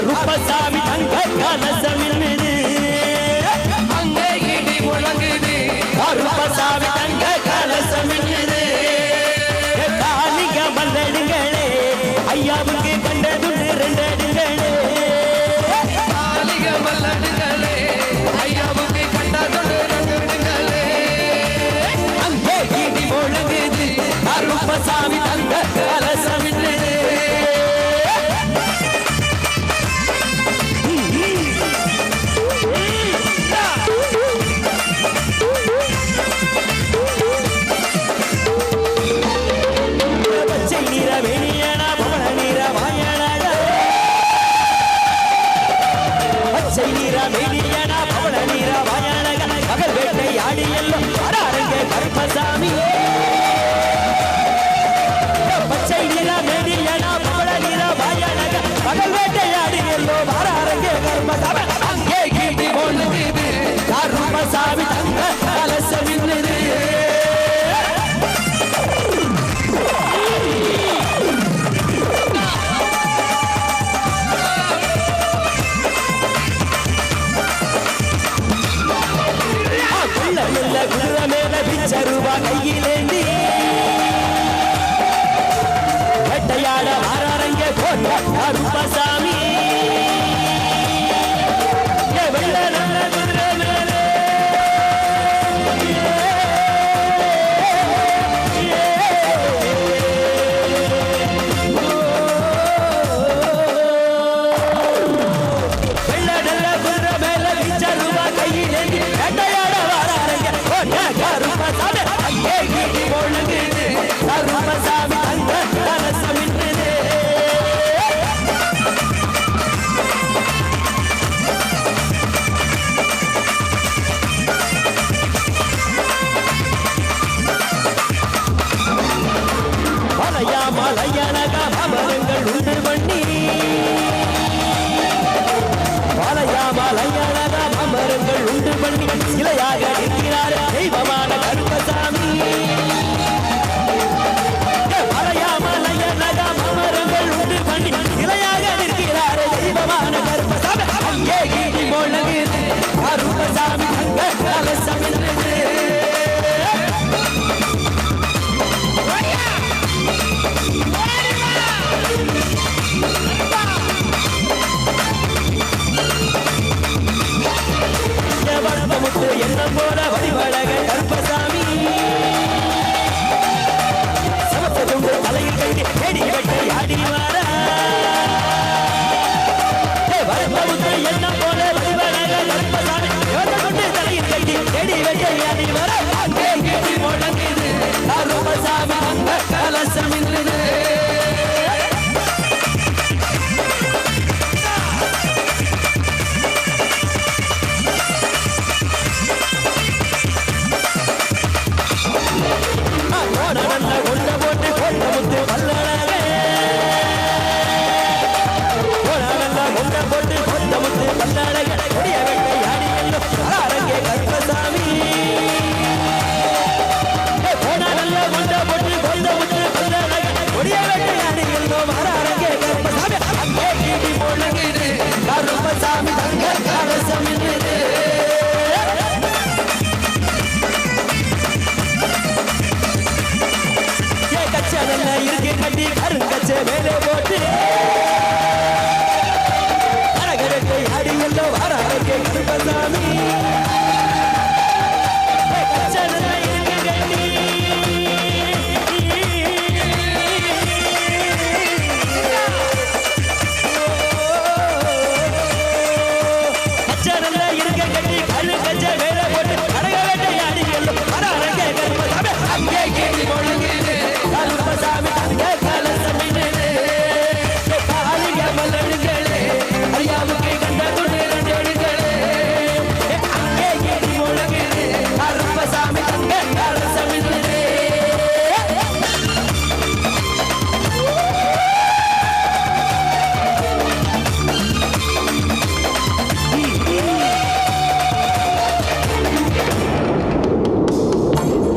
கருப்பசாமி தங்க கலசமில்லுது அங்கே இடி முழங்குது கருப்பசாமி தங்க கலசமில்லுது காலிங்க மல்லடுங்களே ஐயாவுக்கு கண்டதுண்டு ரெண்டடுங்களே காலிக மல்லடுங்களே ஐயாவுக்கு கண்டதுண்டு ரெண்டடுங்களே அங்கே இடி முழங்குது கருப்பசாமி தங்க கலசமில்லுது கருப்பசாமி பச்சை நிற மேனியனா பவள நிற வாயனக பகல் வேட்டையாடி எல்லோ வாராரங்கே கருப்பசாமி அங்கே கீட்டி போடுது கருப்பசாமி தங்க கலசமில்லுது சருவா கையிலேந்தி வேட்டையாட வாராரங்க போட்ட கருப்பசாமி வெள்ள நல்ல குதிரை மேலே வெள்ள நல்ல குதிரை மேல சருவா கையிலேந்தி வேட்டையாட வாராரங்க போட்ட கருப்பசாமி அங்கே கீட்டி போடுது கருப்பசாமி தங்க கலசமில்லுது மலையா மலையனக அமரங்கள் உண்டு பண்ணி மலையா மலையனக அமரங்கள் உண்டு பண்ணி சிலையாக இருக்கிறார் தெய்வமான கருப்பசாமி மலையா மலையனக அமரங்கள் உண்டு பண்ணி சிலையாக இருக்கிறார் தெய்வமான கருப்பசாமி அங்கே கீட்டி போடுது கருப்பசாமி